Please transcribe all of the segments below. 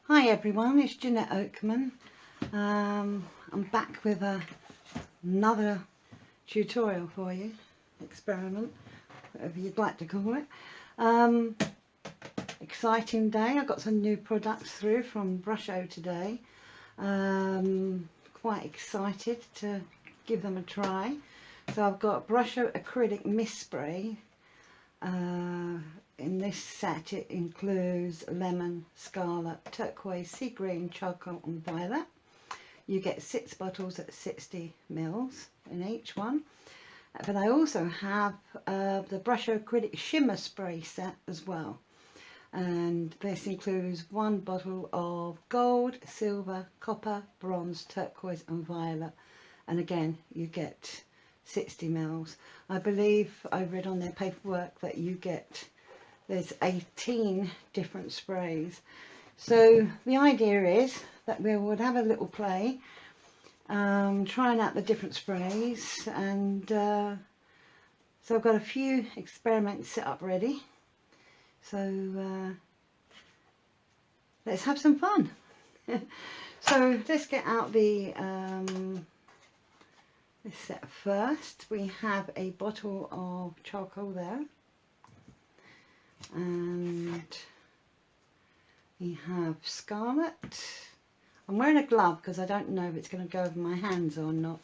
Hi everyone, it's Janette Oakman. I'm back with another tutorial for you, experiment, whatever you'd like to call it. Exciting day. I got some new products through from Brusho today. Quite excited to give them a try. So I've got Brusho Acrylic Mist Spray. In this set it includes lemon, scarlet, turquoise, sea green, charcoal and violet. You get 6 bottles at 60 mils in each one. But I also have the Brusho Acrylic Shimmer Spray set as well. And this includes 1 bottle of gold, silver, copper, bronze, turquoise and violet. And again, you get 60 mils. I believe I read on their paperwork that there's 18 different sprays. So the idea is that we would have a little play, trying out the different sprays, and so I've got a few experiments set up ready. So let's have some fun. So let's get out the this set first. We have a bottle of charcoal there, and we have scarlet. I'm wearing a glove because I don't know if it's going to go over my hands or not.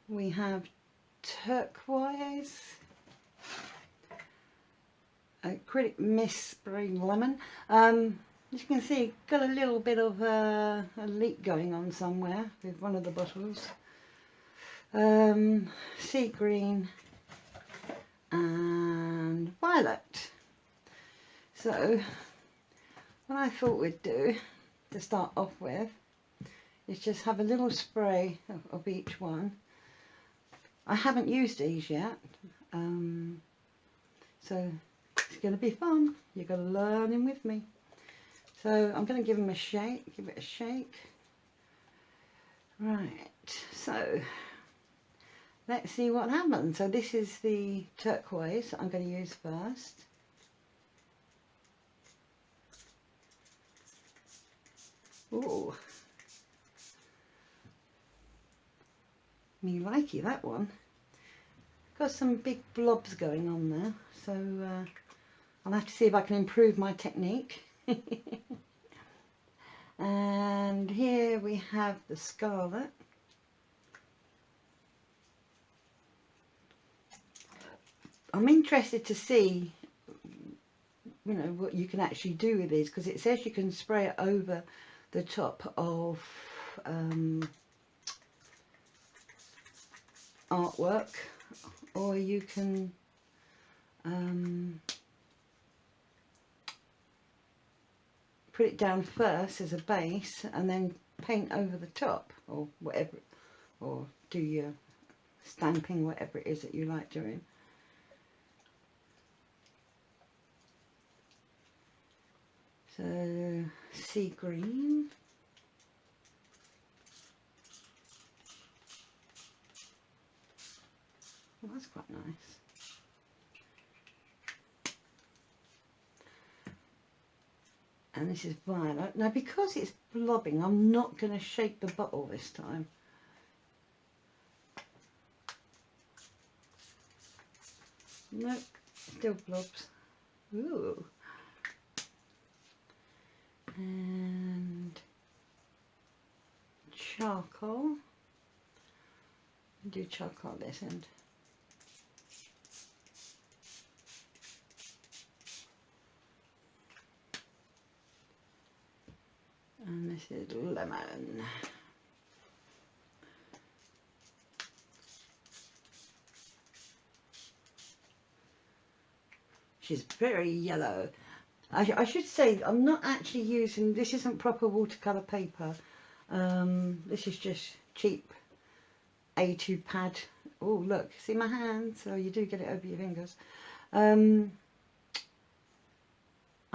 We have turquoise, acrylic mist spray lemon. As you can see, got a little bit of a leak going on somewhere with one of the bottles. Sea green and violet. So what I thought we'd do to start off with is just have a little spray of each one. I haven't used these yet, so it's going to be fun. You've got to learn in with me. So I'm going to give them a shake, give it a shake. Right, so let's see what happens. So this is the turquoise that I'm going to use first. Ooh, me likey that one. Got some big blobs going on there, so I'll have to see if I can improve my technique. And here we have the scarlet. I'm interested to see, you know, what you can actually do with these, because it says you can spray it over the top of artwork, or you can put it down first as a base and then paint over the top, or whatever, or do your stamping, whatever it is that you like doing. So sea green, well, that's quite nice. And this is violet. Now because it's blobbing, I'm not going to shake the bottle this time. Nope, still blobs. Ooh. And charcoal. Do charcoal this end. And this is lemon. She's very yellow. I should say I'm not actually using, this isn't proper watercolour paper. This is just cheap A2 pad. Oh look, see my hands? So you do get it over your fingers. I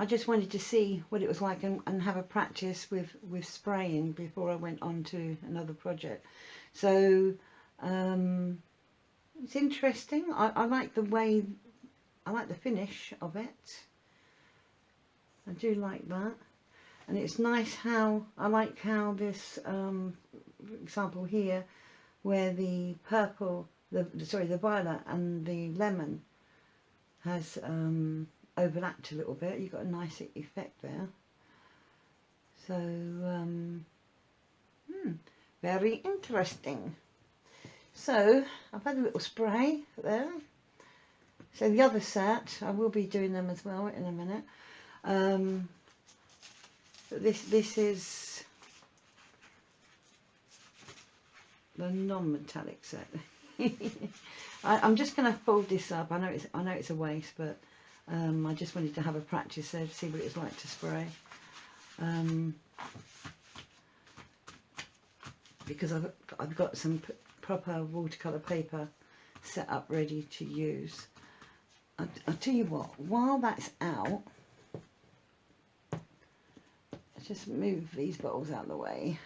just wanted to see what it was like and have a practice with spraying before I went on to another project. So it's interesting. I like the way, I like the finish of it. I do like that. And it's nice how, I like how this, for example here, where the purple, the violet and the lemon has overlapped a little bit. You've got a nice effect there. So, very interesting. So, I've had a little spray there. So the other set, I will be doing them as well in a minute. This is the non-metallic set. I'm just going to fold this up. I know it's a waste, but I just wanted to have a practice there to see what it's like to spray. Because I've got some proper watercolour paper set up ready to use. I'll tell you what, while that's out, let's just move these bottles out of the way.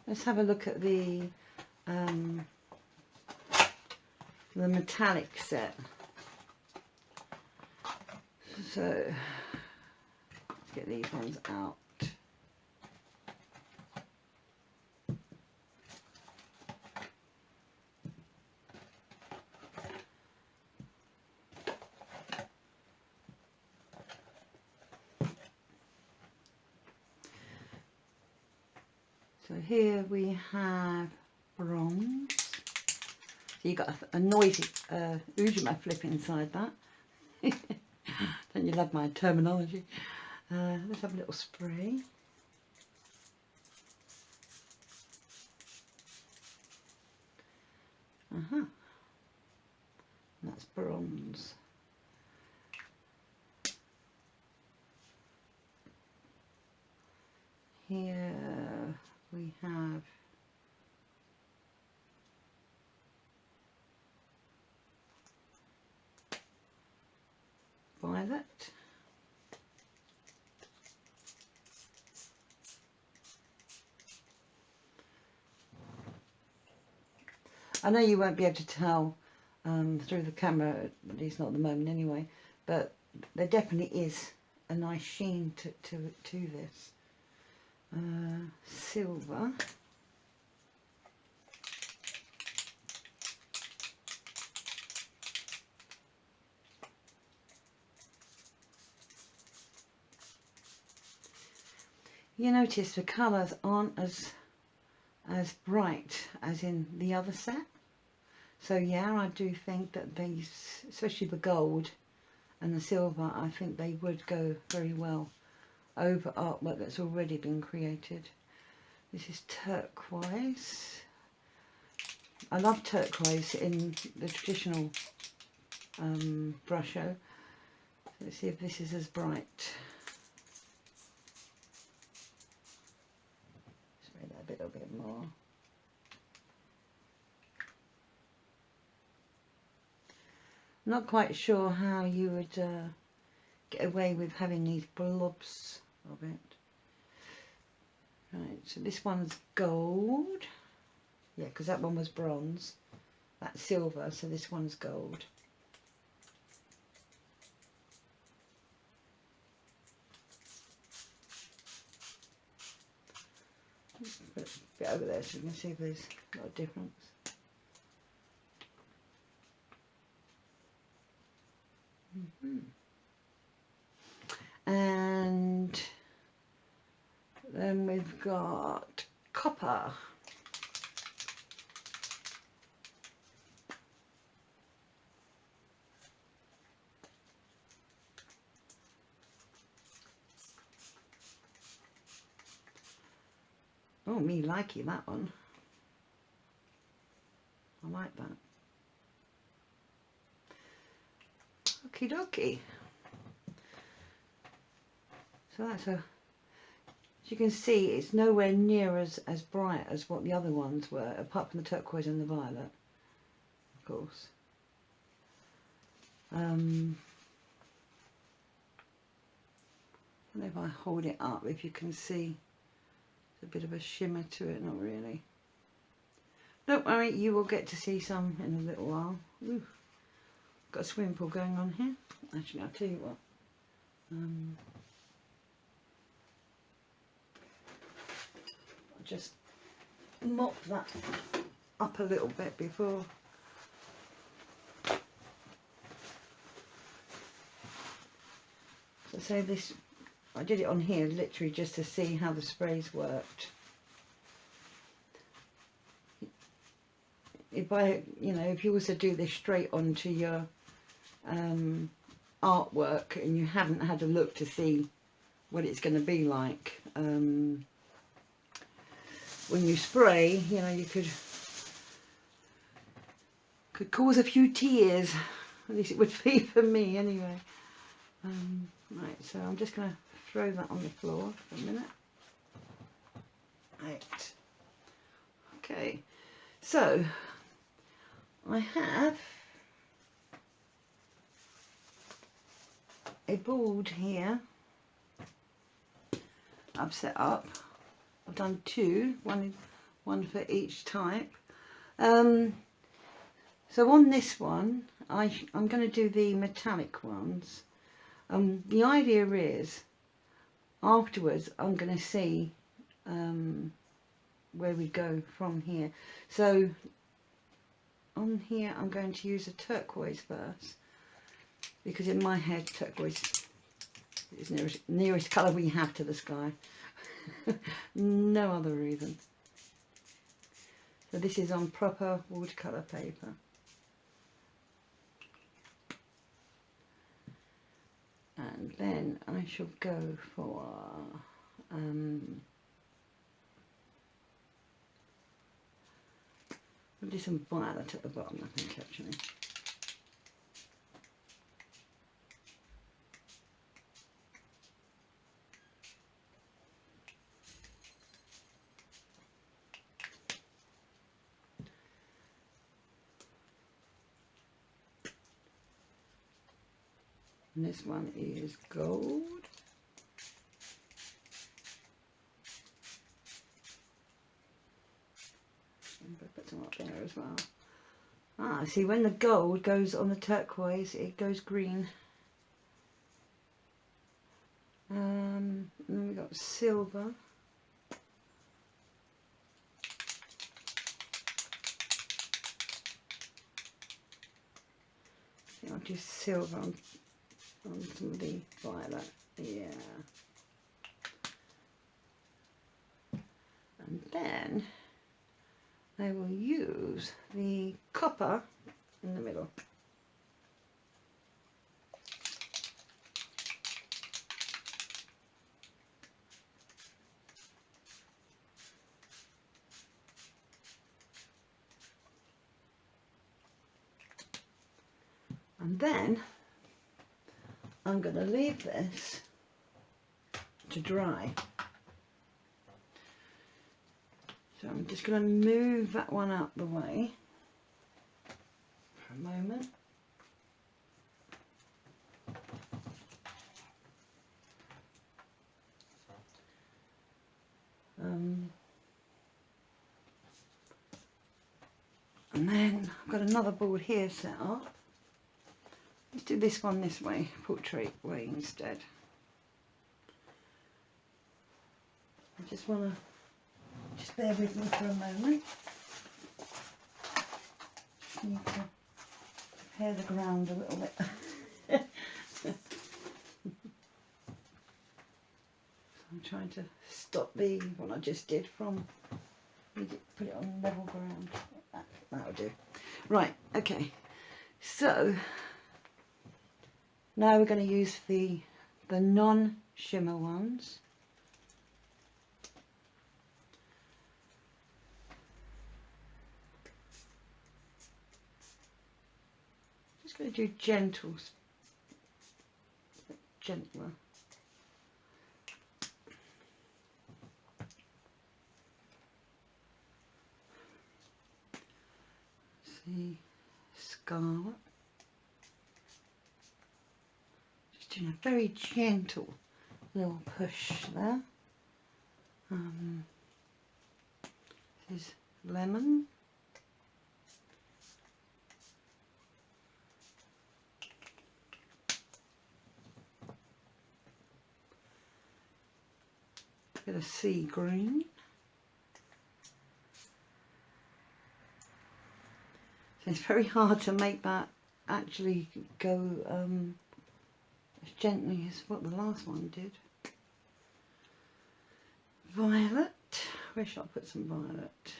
Let's have a look at the metallic set. So let's get these ones out. So here we have bronze. So you got a noisy Ujima flip inside that. Don't you love my terminology? Let's have a little spray. That's bronze. Here we have violet. I know you won't be able to tell through the camera, at least not at the moment anyway, but there definitely is a nice sheen to this. Silver. You notice the colours aren't as bright as in the other set. So yeah, I do think that these, especially the gold and the silver, I think they would go very well over artwork that's already been created. This is turquoise. I love turquoise in the traditional Brusho. Let's see if this is as bright. Spray that a little bit more. Not quite sure how you would get away with having these blobs of it. Right, so this one's gold. Yeah, because that one was bronze. That's silver, so this one's gold. Put a bit over there so you can see if there's a lot of difference. And then we've got copper. Oh, me likey that one. I like that. Okie dokie. So that's as you can see, it's nowhere near as bright as what the other ones were, apart from the turquoise and the violet, of course. I don't know if I hold it up, if you can see there's a bit of a shimmer to it, not really. Don't worry, you will get to see some in a little while. Ooh, got a swimming pool going on here. Actually, I'll tell you what. just mop that up a little bit before. So this, I did it on here literally just to see how the sprays worked. If if you also do this straight onto your artwork and you haven't had a look to see what it's going to be like when you spray, you could cause a few tears. At least it would be for me anyway. Right, so I'm just going to throw that on the floor for a minute. Right. Okay, so I have a board here I've set up. I've done two, one for each type. So on this one, I'm going to do the metallic ones. The idea is, afterwards, I'm going to see where we go from here. So on here, I'm going to use a turquoise first, because in my head, turquoise is nearest colour we have to the sky. No other reason. So this is on proper watercolour paper. And then I shall go for I'll do some violet at the bottom, I think, actually. And this one is gold. Put some up there as well. Ah, see, when the gold goes on the turquoise, it goes green. And then we've got silver. I'll do silver on some of the violet, yeah. And then I will use the copper in the middle. And then I'm going to leave this to dry. So I'm just going to move that one out the way for a moment. And then I've got another board here set up. Let's do this one this way, portrait way instead. I just want to, just bear with me for a moment. Just need to prepare the ground a little bit. I'm trying to stop the, what I just did from, put it on level ground. That'll do. Right, okay. So now we're going to use the non-shimmer ones. Just going to do gentler. See, scarlet. Just doing a very gentle little push there. This is lemon. Bit of sea green. It's very hard to make that actually go as gently as what the last one did. Violet. Where shall I put some violet?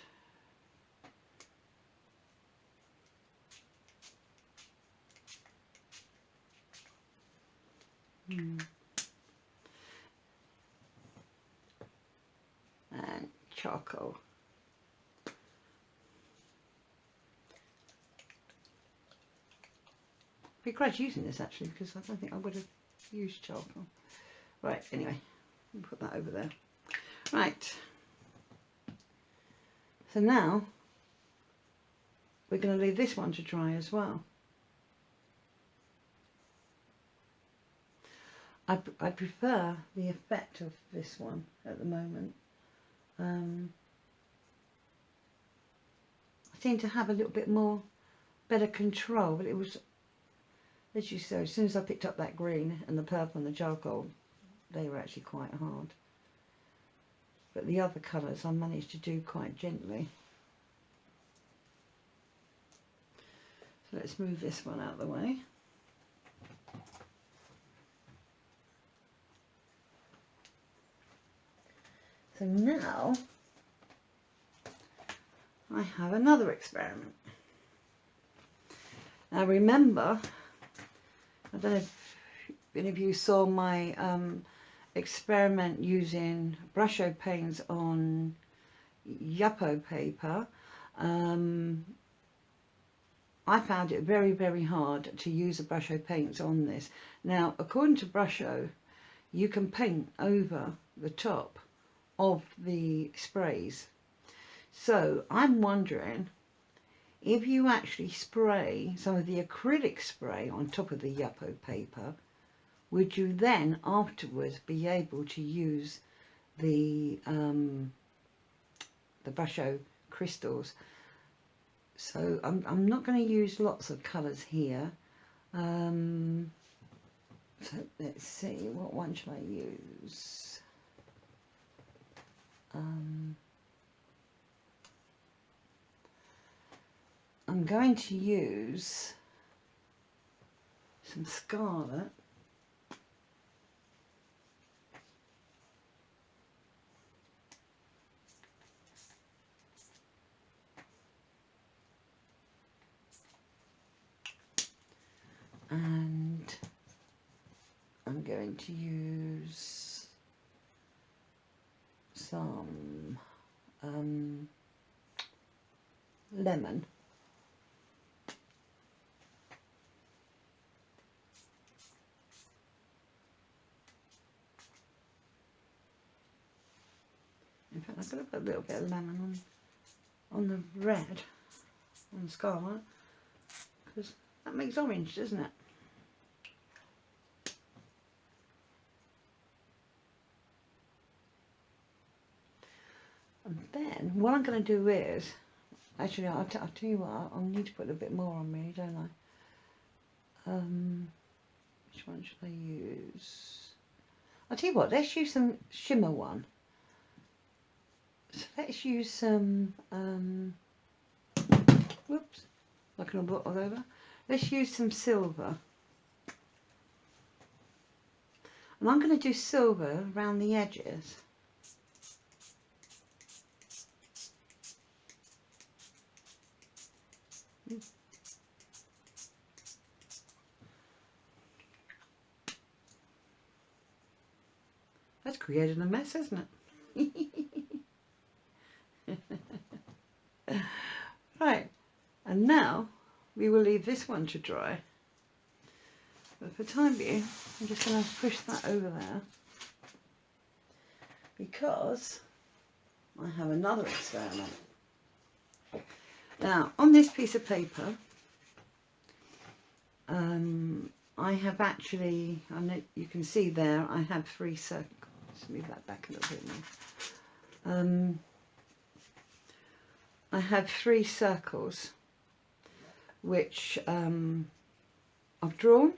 And charcoal. I'd be glad using this actually, because I don't think I would have used charcoal. Right, anyway, I'll put that over there. Right, so now we're going to leave this one to dry as well. I prefer the effect of this one at the moment. I seem to have a little bit more better control, but it was, as you saw, as soon as I picked up that green and the purple and the charcoal, they were actually quite hard. But the other colours I managed to do quite gently. So let's move this one out of the way. So now I have another experiment. Now remember, I don't know if any of you saw my experiment using Brusho paints on Yupo paper. I found it very, very hard to use the Brusho paints on this. Now, according to Brusho, you can paint over the top of the sprays. So I'm wondering if you actually spray some of the acrylic spray on top of the Yupo paper, would you then afterwards be able to use the Brusho crystals? So I'm not going to use lots of colours here. So let's see, what one shall I use? I'm going to use some scarlet. And I'm going to use some lemon. In fact, I've got to put a little bit of lemon on the red, on the scarlet, because that makes orange, doesn't it? And then what I'm going to do is, actually I'll tell you what, I'll need to put a bit more on me, don't I? Which one should I use? I'll tell you what, let's use some shimmer one. So let's use some, whoops, like an bottle over. Let's use some silver. And I'm going to do silver around the edges. That's created a mess, hasn't it? Right, and now we will leave this one to dry. But for the time being, I'm just going to push that over there, because I have another experiment. Now, on this piece of paper, I have actually, and you can see there, I have 3 circles. Let's move that back a little bit more. I have 3 circles which I've drawn,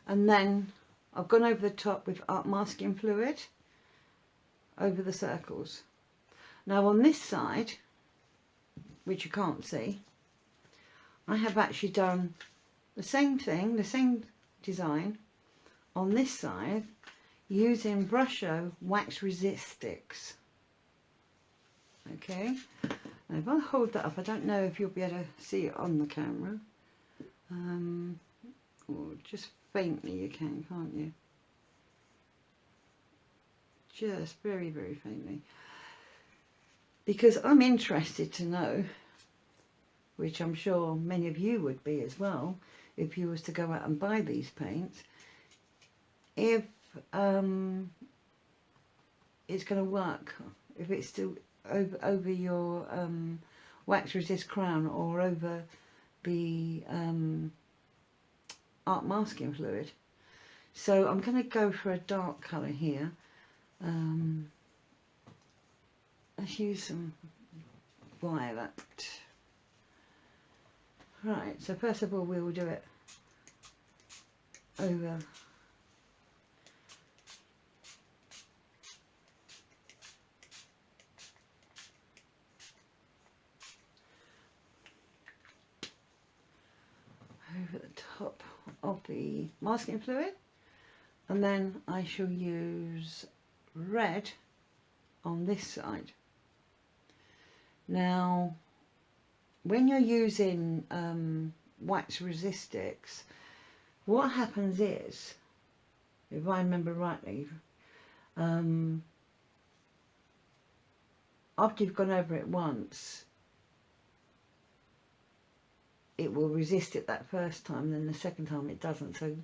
and then I've gone over the top with art masking fluid over the circles. Now on this side, which you can't see, I have actually done the same thing, the same design on this side using Brusho wax resist sticks. Okay, now if I hold that up, I don't know if you'll be able to see it on the camera. Or just faintly you can, can't you? Just very, very faintly. Because I'm interested to know, which I'm sure many of you would be as well, if you was to go out and buy these paints, if it's going to work, if it's still over your wax resist crown or over the art masking fluid. So I'm going to go for a dark colour here. Let's use some violet. Right, so first of all we will do it over the top of the masking fluid, and then I shall use red on this side. Now when you're using wax resist sticks, what happens is, if I remember rightly, after you've gone over it once, it will resist it that first time, and then the second time it doesn't. So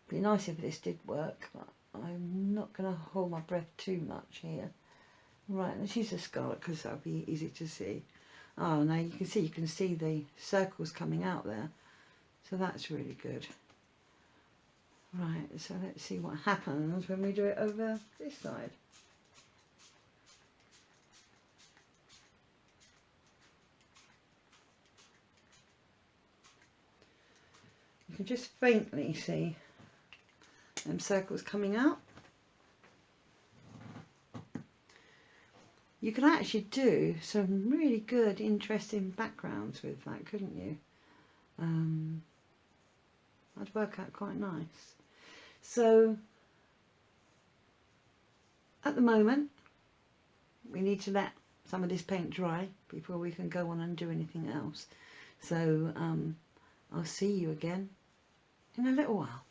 be nice if this did work, but I'm not going to hold my breath too much here. Right, let's use the scarlet because that'll be easy to see. Oh, now you can see the circles coming out there, so that's really good. Right, so let's see what happens when we do it over this side. You can just faintly see them circles coming out. You could actually do some really good, interesting backgrounds with that, couldn't you? That'd work out quite nice. So, at the moment, we need to let some of this paint dry before we can go on and do anything else. So, I'll see you again in a little while.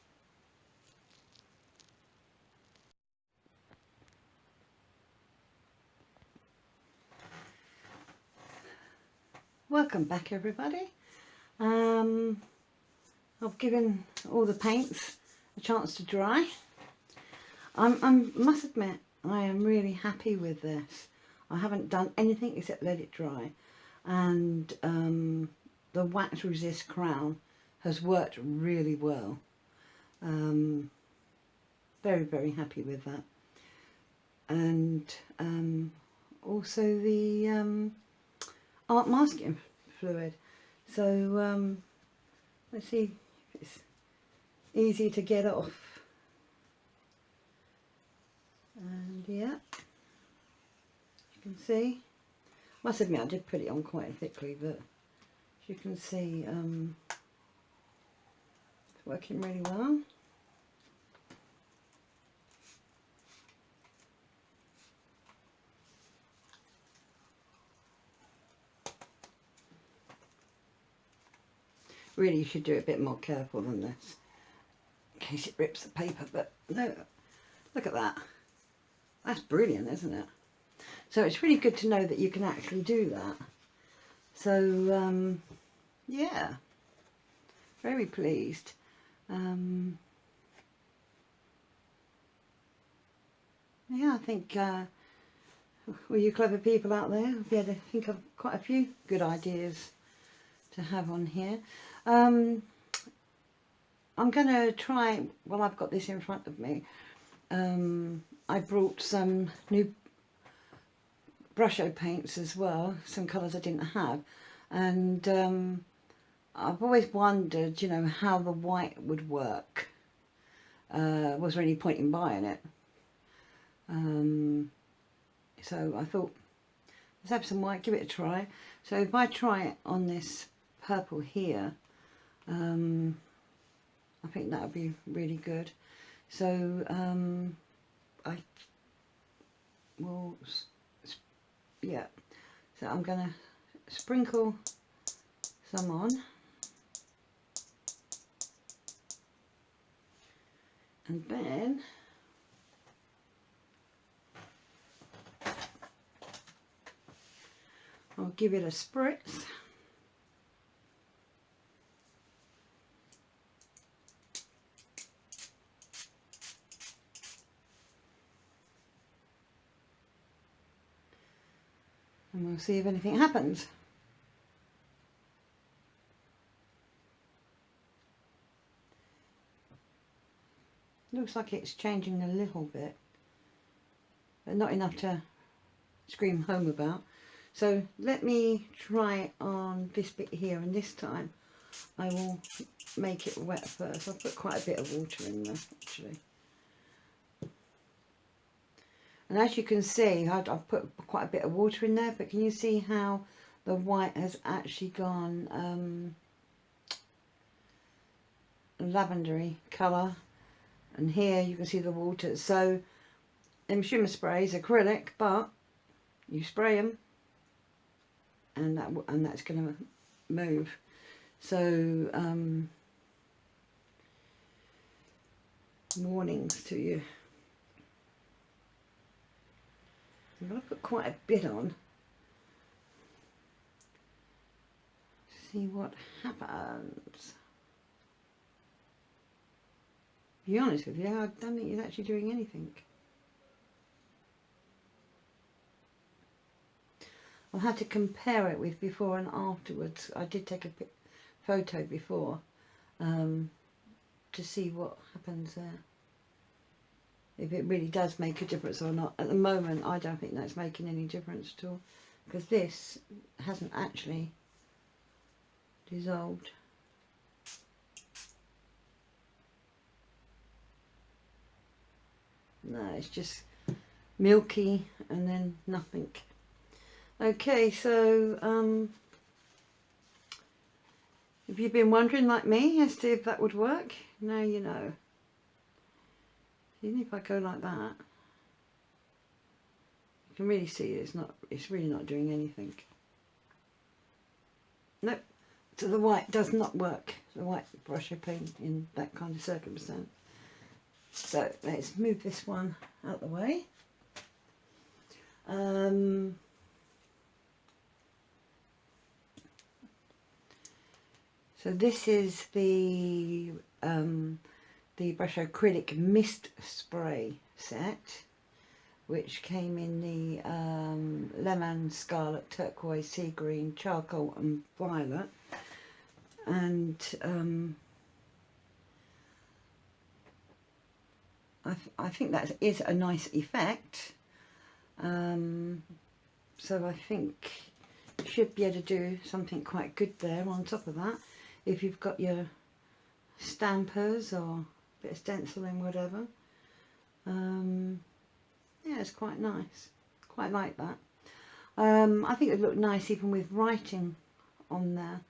Welcome back, everybody. I've given all the paints a chance to dry. I must admit, I am really happy with this. I haven't done anything except let it dry, and the wax resist crown has worked really well. Very, very happy with that. And also the art masking fluid. So let's see if it's easy to get off. And yeah, you can see, must admit I did put it on quite thickly, but as you can see, it's working really well. Really, you should do it a bit more careful than this, in case it rips the paper, but no, look at that. That's brilliant, isn't it? So it's really good to know that you can actually do that. So, yeah, very pleased. Yeah, I think, all you clever people out there will be able to think of quite a few good ideas to have on here. I'm going to try, well, I've got this in front of me. I brought some new Brusho paints as well, some colours I didn't have, and I've always wondered, you know, how the white would work. Was there any point in buying it? So I thought let's have some white, give it a try. So if I try it on this purple here, I think that would be really good. So I will, yeah, so I'm going to sprinkle some on. And then I'll give it a spritz. And we'll see if anything happens. Looks like it's changing a little bit, but not enough to scream home about. So let me try it on this bit here, and this time I will make it wet first. I'll put quite a bit of water in there actually. And as you can see, I've put quite a bit of water in there, but can you see how the white has actually gone lavendery colour? And here you can see the water. So them shimmer sprays, acrylic, but you spray them and that's going to move. So warnings to you. I'm going to put quite a bit on. See what happens. To be honest with you, I don't think it's actually doing anything. I'll have to compare it with before and afterwards. I did take a photo before to see what happens there. If it really does make a difference or not. At the moment, I don't think that's making any difference at all, because this hasn't actually dissolved. No, it's just milky and then nothing. Okay, so if you've been wondering like me as to if that would work, now you know. Even if I go like that, you can really see it's really not doing anything. Nope. So the white does not work, the white Brusho paint in that kind of circumstance. So let's move this one out the way. So this is the Brusho Acrylic Mist Spray set, which came in the lemon, scarlet, turquoise, sea green, charcoal and violet. And I think that is a nice effect. So I think you should be able to do something quite good there on top of that. If you've got your stampers or a bit of stenciling, whatever. Yeah, it's quite nice. Quite like that. I think it would look nice even with writing on there.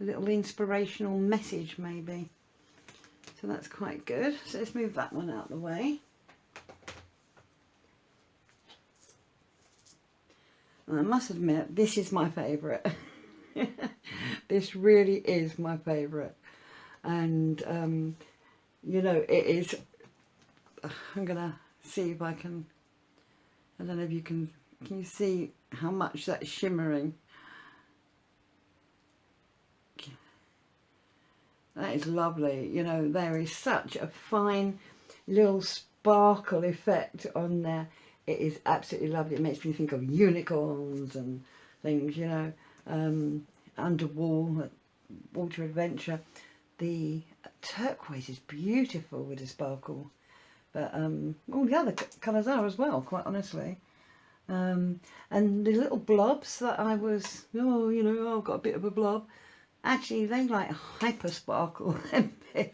A little inspirational message maybe. So that's quite good. So let's move that one out of the way. And I must admit, this is my favourite. This really is my favourite. And you know, it is, I'm gonna see if I can, I don't know if you can you see how much that's shimmering? That is lovely. You know, there is such a fine little sparkle effect on there. It is absolutely lovely. It makes me think of unicorns and things, you know, water adventure. The turquoise is beautiful with the sparkle, but all the other colours are as well, quite honestly. And the little blobs that I was, oh, you know, I've got a bit of a blob. Actually, they like hyper sparkle than this.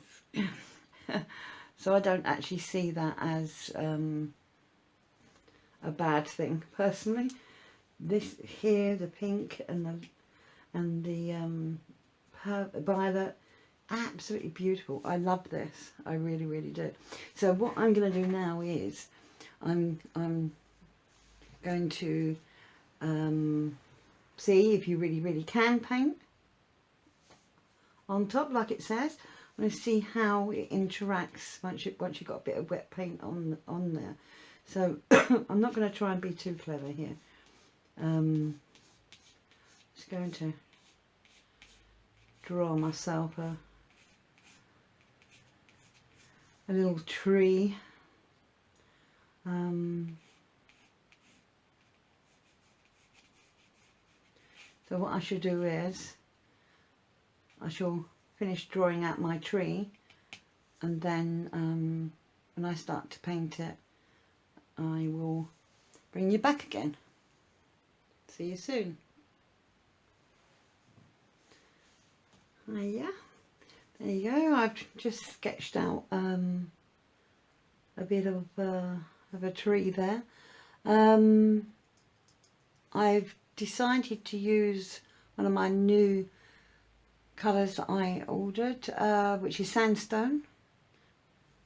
So I don't actually see that as a bad thing, personally. this here, the pink and the violet, absolutely beautiful. I love this. I really, really do. So what I'm going to do now is I'm going to see if you really, really can paint on top, like it says. I'm going to see how it interacts once you've got a bit of wet paint on there. So I'm not going to try and be too clever here. Just going to draw myself a little tree. So what I should do is I shall finish drawing out my tree, and then when I start to paint it, I will bring you back again. See you soon. Yeah, there you go. I've just sketched out a bit of a tree there. I've decided to use one of my new colours that I ordered, which is sandstone,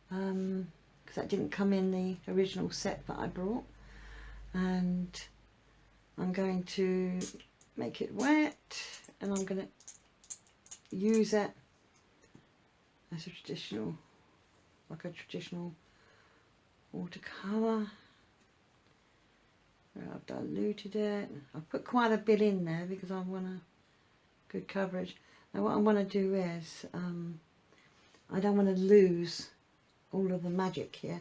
because that didn't come in the original set that I brought, and I'm going to make it wet, and I'm going to use it as a traditional, like a traditional watercolour. I've diluted it. I've put quite a bit in there because I want a good coverage. Now what I want to do is I don't want to lose all of the magic here,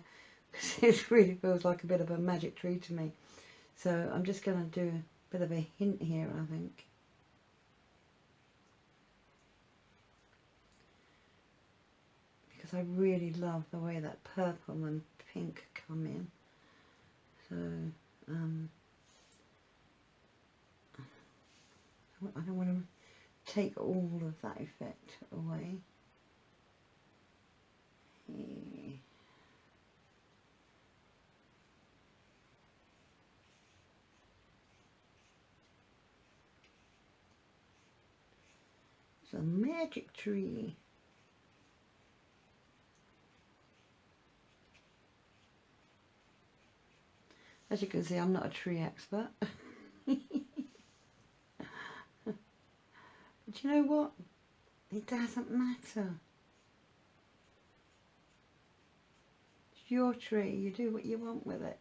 because it really feels like a bit of a magic tree to me. So I'm just going to do a bit of a hint here, I think. Because I really love the way that purple and pink come in. So I don't want to take all of that effect away. It's a magic tree. As you can see, I'm not a tree expert. But you know what? It doesn't matter. It's your tree. You do what you want with it.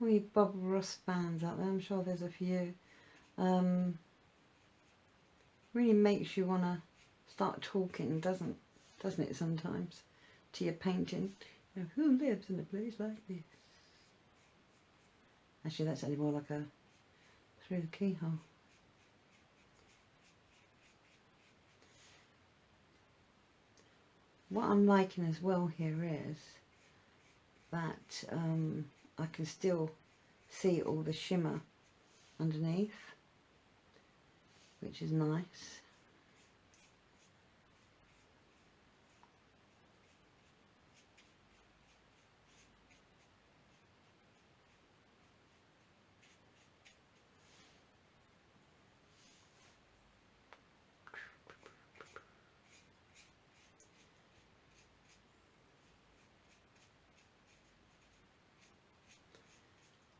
All you Bob Ross fans out there, I'm sure there's a few. Really makes you want to start talking, doesn't it sometimes, to your painting. You know, who lives in a place like this? Actually, that's only more like a through the keyhole. What I'm liking as well here is that I can still see all the shimmer underneath, which is nice.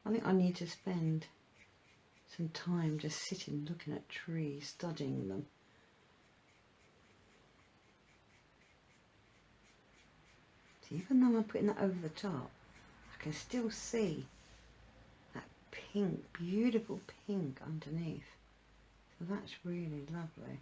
I think I need to spend some time just sitting looking at trees, studying them. So even though I'm putting that over the top, I can still see that pink, beautiful pink underneath. So that's really lovely.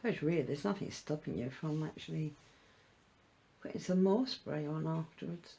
I suppose really there's nothing stopping you from actually putting some more spray on afterwards.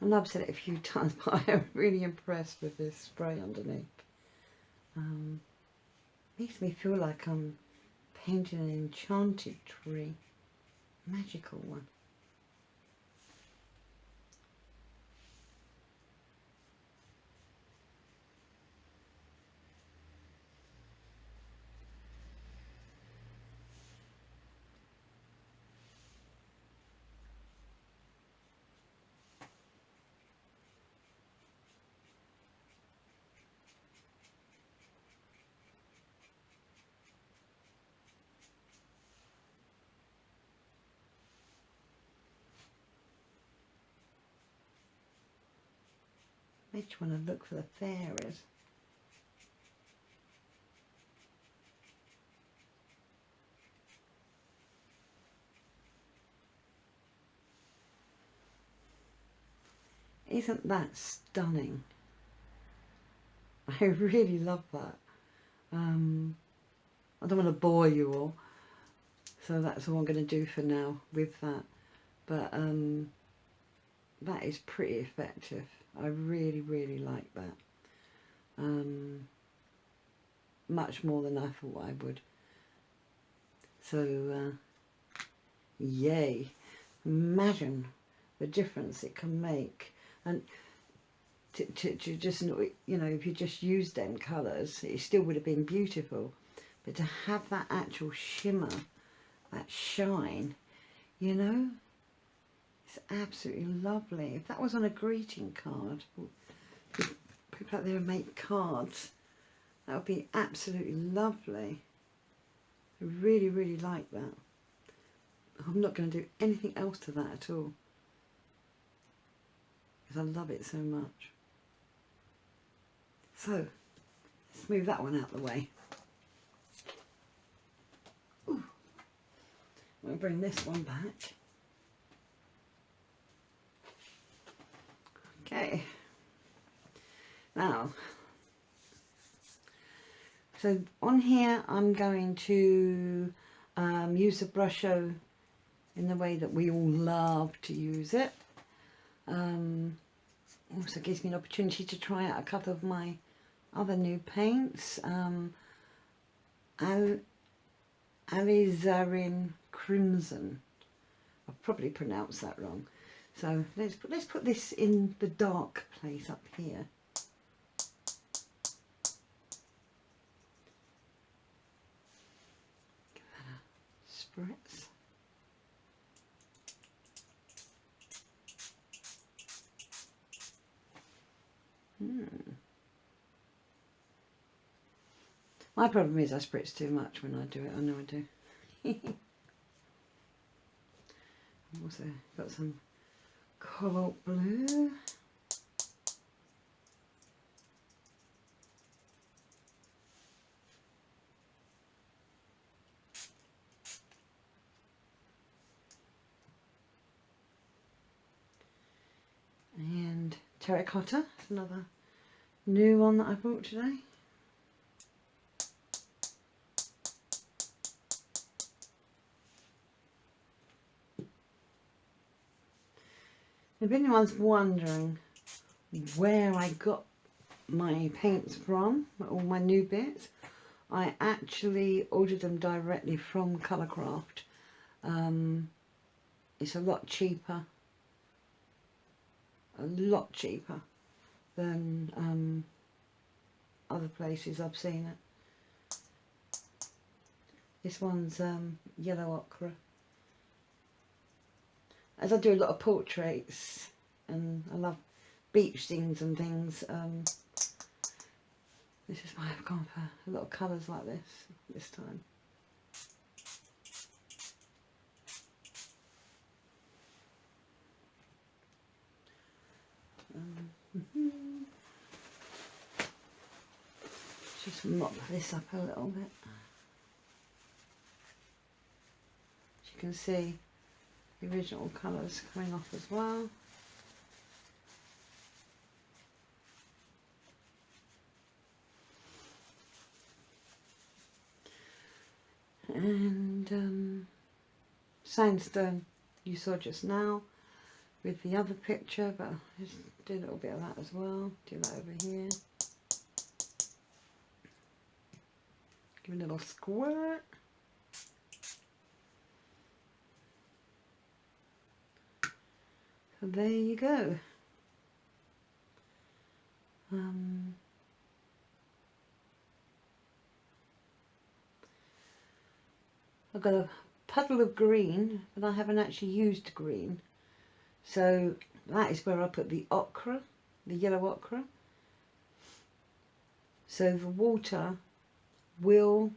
I know I've said it a few times, but I am really impressed with this spray underneath. Makes me feel like I'm painting an enchanted tree, magical one. I just want to look for the fairies. Isn't that stunning? I really love that. I don't want to bore you all, so that's all I'm going to do for now with that. But that is pretty effective. I really, really like that. Much more than I thought I would. So, yay. Imagine the difference it can make. And to just, you know, if you just used them colours, it still would have been beautiful. But to have that actual shimmer, that shine, you know, it's absolutely lovely. If that was on a greeting card, people out there make cards, that would be absolutely lovely. I really, really like that. I'm not going to do anything else to that at all, because I love it so much. So, let's move that one out of the way. Ooh. I'm going to bring this one back. Okay. Now, so on here I'm going to use the Brusho in the way that we all love to use it. Also gives me an opportunity to try out a couple of my other new paints. Alizarin Crimson. I've probably pronounced that wrong. So let's put this in the dark place up here. Give that a spritz. My problem is I spritz too much when I do it. I know I do. I've also got some cobalt blue. And terracotta, it's another new one that I bought today. If anyone's wondering where I got my paints from, all my new bits, I actually ordered them directly from Colourcraft. It's a lot cheaper. than other places I've seen it. This one's yellow ochre. As I do a lot of portraits and I love beach scenes and things, this is why I've gone for a lot of colours like this time. Just mop this up a little bit. As you can see, the original colours coming off as well. And sandstone you saw just now with the other picture, but I'll just do a little bit of that as well. Do that over here. Give it a little squirt. So there you go. I've got a puddle of green, but I haven't actually used green. So that is where I put the ochre, the yellow ochre. So the water will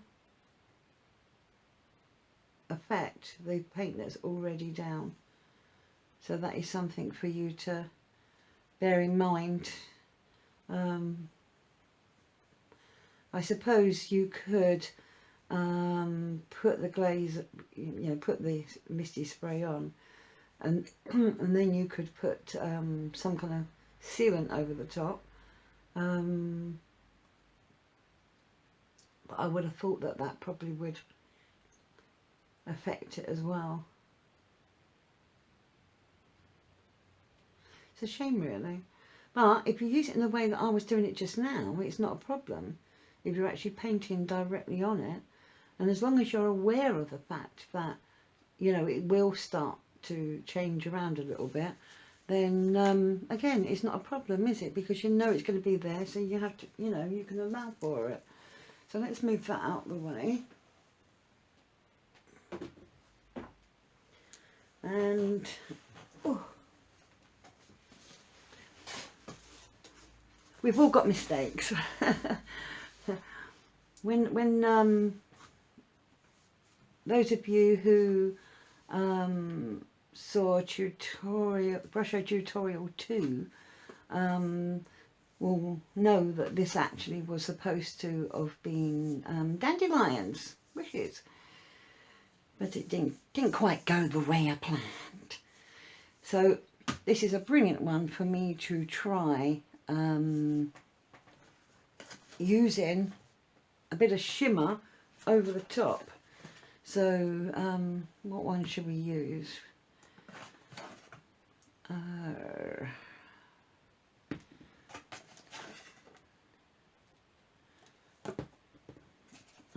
affect the paint that's already down. So that is something for you to bear in mind. I suppose you could put the glaze, put the misty spray on, and then you could put some kind of sealant over the top. But I would have thought that that probably would affect it as well. It's a shame really. But if you use it in the way that I was doing it just now, it's not a problem if you're actually painting directly on it. And as long as you're aware of the fact that, it will start to change around a little bit, then again, it's not a problem, is it? Because you know it's going to be there, so you have to, you can allow for it. So let's move that out of the way. And, we've all got mistakes. When those of you who saw Brusho tutorial 2 will know that this actually was supposed to have been dandelions, wishes, but it didn't quite go the way I planned. So this is a brilliant one for me to try using a bit of shimmer over the top. So what one should we use?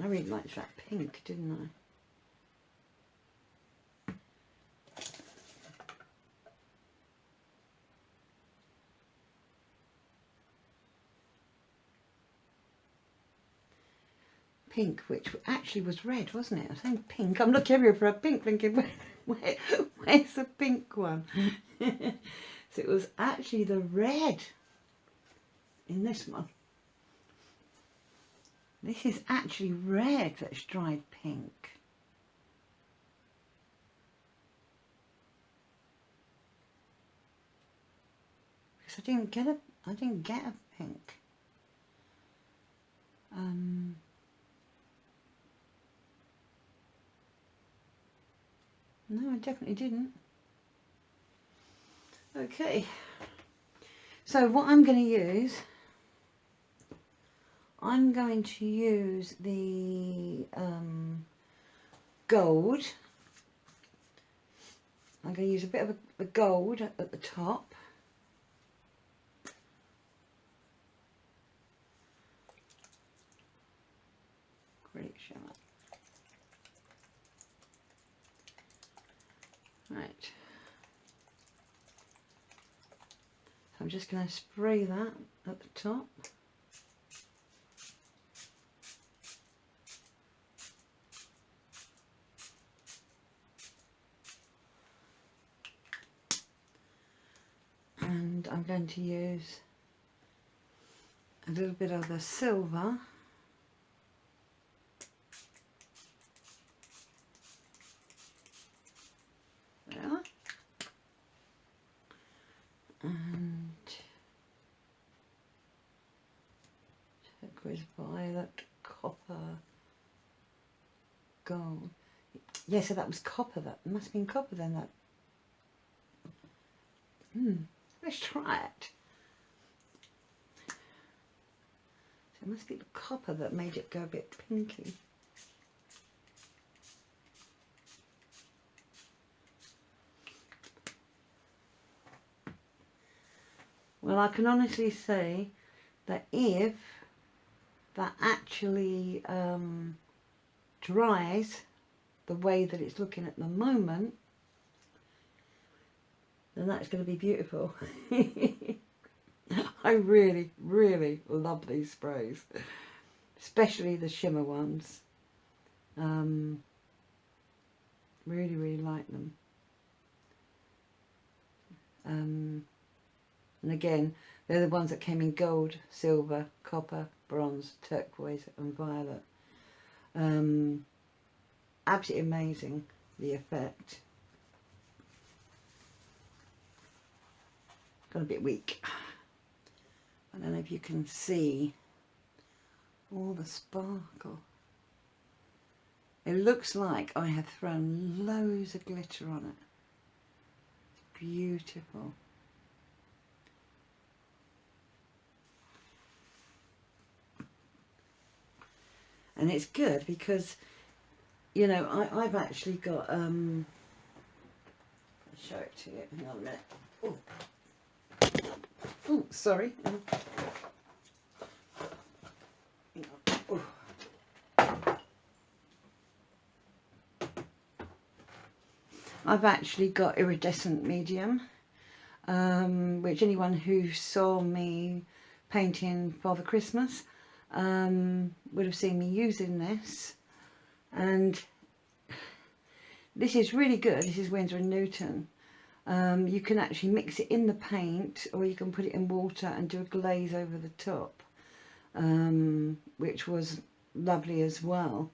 I really liked that pink, didn't I? Pink, which actually was red, wasn't it? I was saying pink. I'm looking everywhere for a pink, thinking, where's the pink one? So it was actually the red in this one. This is actually red that's dried pink. Because I didn't get a pink. No, I definitely didn't. Okay, so what I'm going to use, I'm going to use the gold. I'm going to use a bit of the gold at the top. Great shimmer. Right. I'm just going to spray that at the top. And I'm going to use a little bit of the silver. There. And turquoise, violet, copper, gold. Yeah, so that was copper. That must have been copper then. That. Let's try it. So it must be the copper that made it go a bit pinky. Well, I can honestly say that if that actually dries the way that it's looking at the moment, then that's going to be beautiful. I really, really love these sprays, especially the shimmer ones. Really, really like them. And again, they're the ones that came in gold, silver, copper, bronze, turquoise and violet. Absolutely amazing, the effect. Got a bit weak. I don't know if you can see all the sparkle. It looks like I have thrown loads of glitter on it. It's beautiful. And it's good because, you know, I've actually got, I'll show it to you, hang on a minute. Oh, oh, sorry. Oh. I've actually got iridescent medium, which anyone who saw me painting Father Christmas would have seen me using this, and this is really good. This is Winsor & Newton. You can actually mix it in the paint, or you can put it in water and do a glaze over the top, which was lovely as well.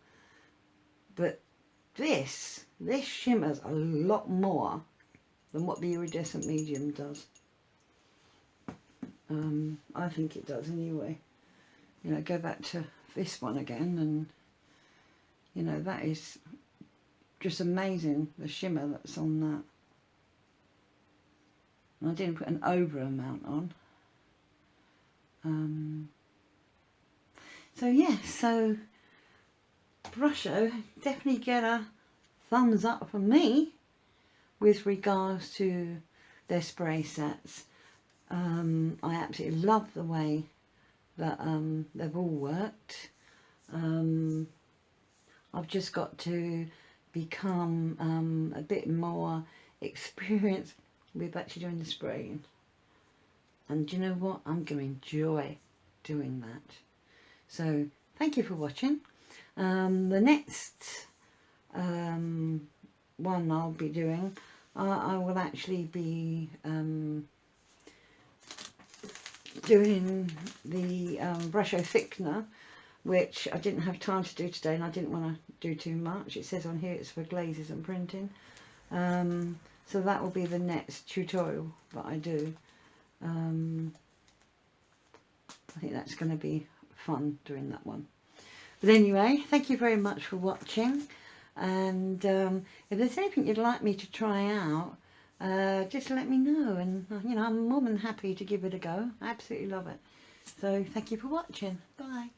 But this shimmers a lot more than what the iridescent medium does. I think it does anyway. You know, go back to this one again, and you know, that is just amazing, the shimmer that's on that. And I didn't put an over amount on. So yeah, so Brusho definitely get a thumbs up from me with regards to their spray sets. I absolutely love the way that they've all worked. I've just got to become a bit more experienced with actually doing the spraying, and do you know what, I'm going to enjoy doing that. So thank you for watching. The next one I'll be doing, I will actually be doing the Brusho thickener, which I didn't have time to do today, and I didn't want to do too much. It says on here it's for glazes and printing. So that will be the next tutorial that I do. I think that's going to be fun doing that one. But anyway, thank you very much for watching, and if there's anything you'd like me to try out, just let me know, and you know, I'm more than happy to give it a go. I absolutely love it. So thank you for watching. Bye.